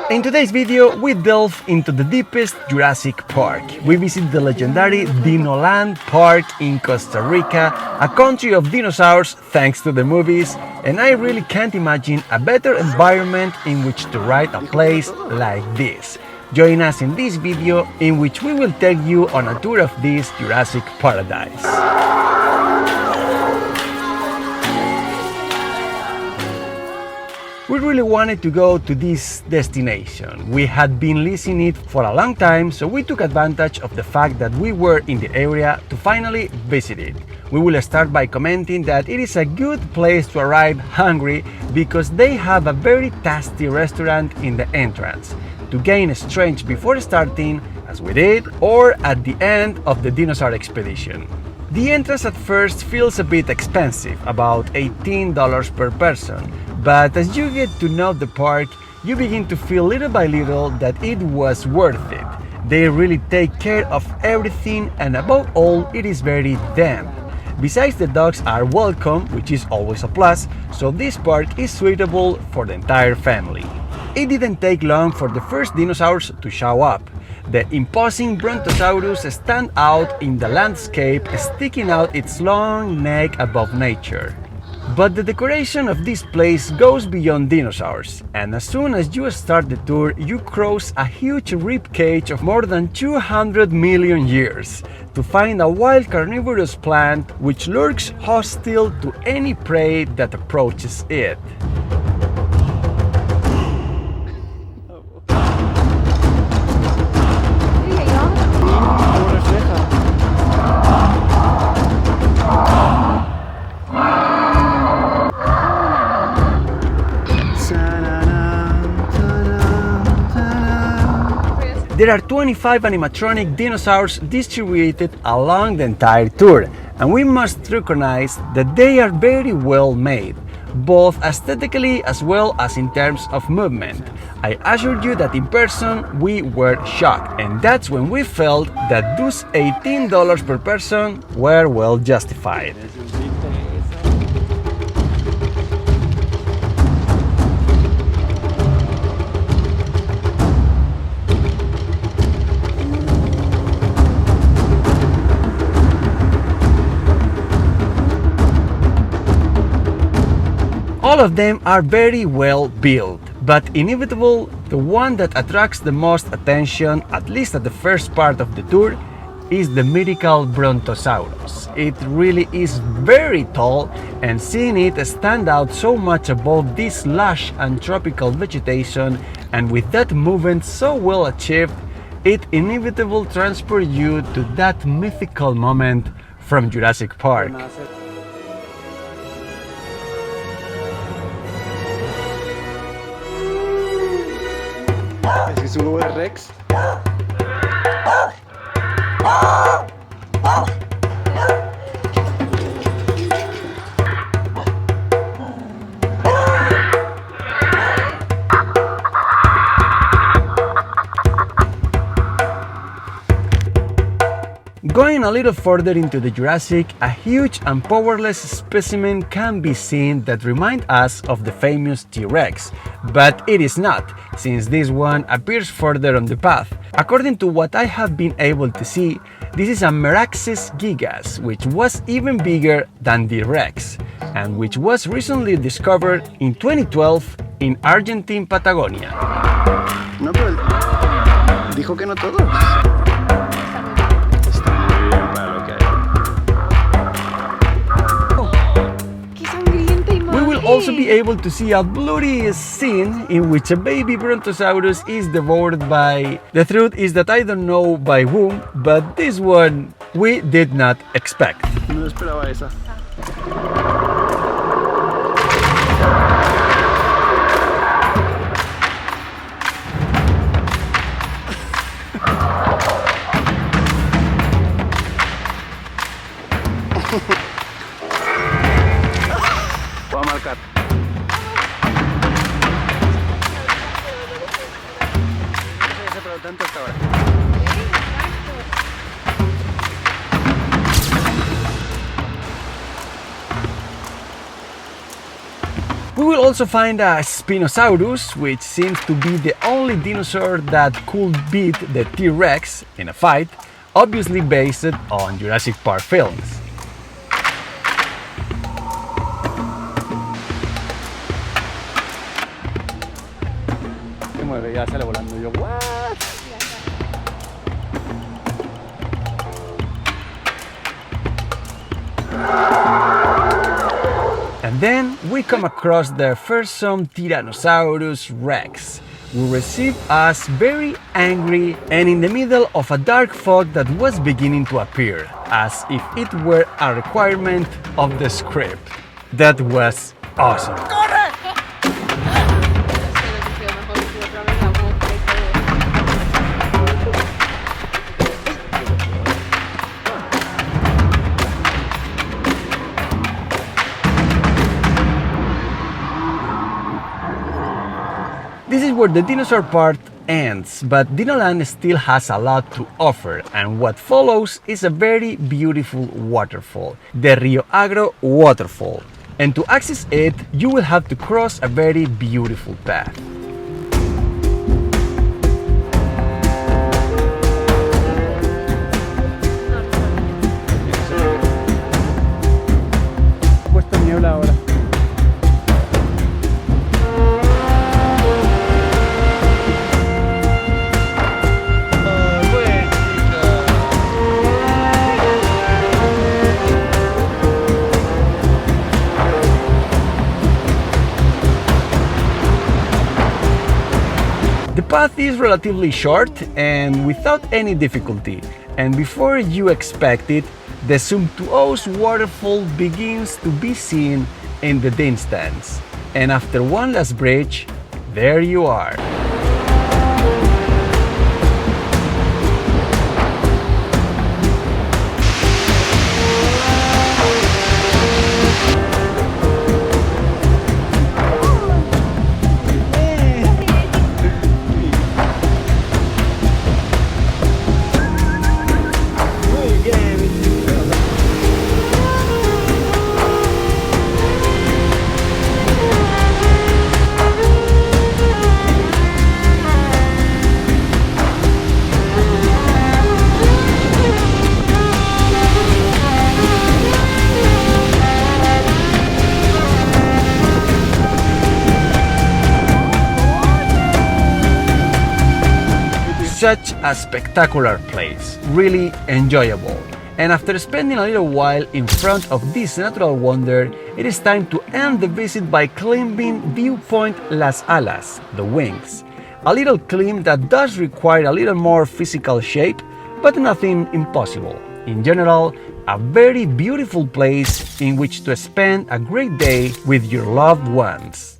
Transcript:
In today's video, we delve into the deepest Jurassic Park. We visit the legendary DINOLAND Park in Costa Rica, a country of dinosaurs thanks to the movies, and I really can't imagine a better environment in which to ride a place like this. Join us in this video in which we will take you on a tour of this Jurassic paradise. We really wanted to go to this destination. We had been leasing it for a long time, so we took advantage of the fact that we were in the area to finally visit it. We will start by commenting that it is a good place to arrive hungry because they have a very tasty restaurant in the entrance. To gain strength before starting, as we did, or at the end of the dinosaur expedition. The entrance at first feels a bit expensive, about $18 per person. But as you get to know the park, you begin to feel little by little that it was worth it. They really take care of everything, and above all, it is very damp. Besides, the dogs are welcome, which is always a plus, so this park is suitable for the entire family. It didn't take long for the first dinosaurs to show up. The imposing Brontosaurus stand out in the landscape, sticking out its long neck above nature. But the decoration of this place goes beyond dinosaurs, and as soon as you start the tour, you cross a huge rib cage of more than 200 million years to find a wild carnivorous plant which lurks hostile to any prey that approaches it. There are 25 animatronic dinosaurs distributed along the entire tour, and we must recognize that they are very well made, both aesthetically as well as in terms of movement. I assure you that in person we were shocked, and that's when we felt that those $18 per person were well justified. All of them are very well built, but inevitable, the one that attracts the most attention, at least at the first part of the tour, is the mythical Brontosaurus. It really is very tall, and seeing it stand out so much above this lush and tropical vegetation, and with that movement so well achieved, it inevitably transports you to that mythical moment from Jurassic Park. Es un huevo de Rex. Going a little further into the Jurassic, a huge and powerless specimen can be seen that reminds us of the famous T-Rex, but it is not, since this one appears further on the path. According to what I have been able to see, this is a Meraxes gigas, which was even bigger than the Rex, and which was recently discovered in 2012 in Argentine Patagonia. No, pero dijo que no todos. Also be able to see a bloody scene in which a baby Brontosaurus is devoured by... The truth is that I don't know by whom, but this one we did not expect. No esperaba esa. Voy a marcar. Pero tanto hasta ahora. We will also find a Spinosaurus, which seems to be the only dinosaur that could beat the T-Rex in a fight, obviously based on Jurassic Park films. Se mueve, ya sale volando. Yo, what? And then we come across the fearsome Tyrannosaurus Rex, who received us very angry and in the middle of a dark fog that was beginning to appear, as if it were a requirement of the script. That was awesome. This is where the dinosaur part ends, but Dinoland still has a lot to offer, and what follows is a very beautiful waterfall, the Rio Agro waterfall. And to access it, you will have to cross a very beautiful path. Puesta niebla ahora. The path is relatively short and without any difficulty, and before you expect it, the sumptuous waterfall begins to be seen in the distance. And after one last bridge, there you are. Such a spectacular place, really enjoyable. And after spending a little while in front of this natural wonder, it is time to end the visit by climbing viewpoint Las Alas, the wings. A little climb that does require a little more physical shape, but nothing impossible. In general, a very beautiful place in which to spend a great day with your loved ones.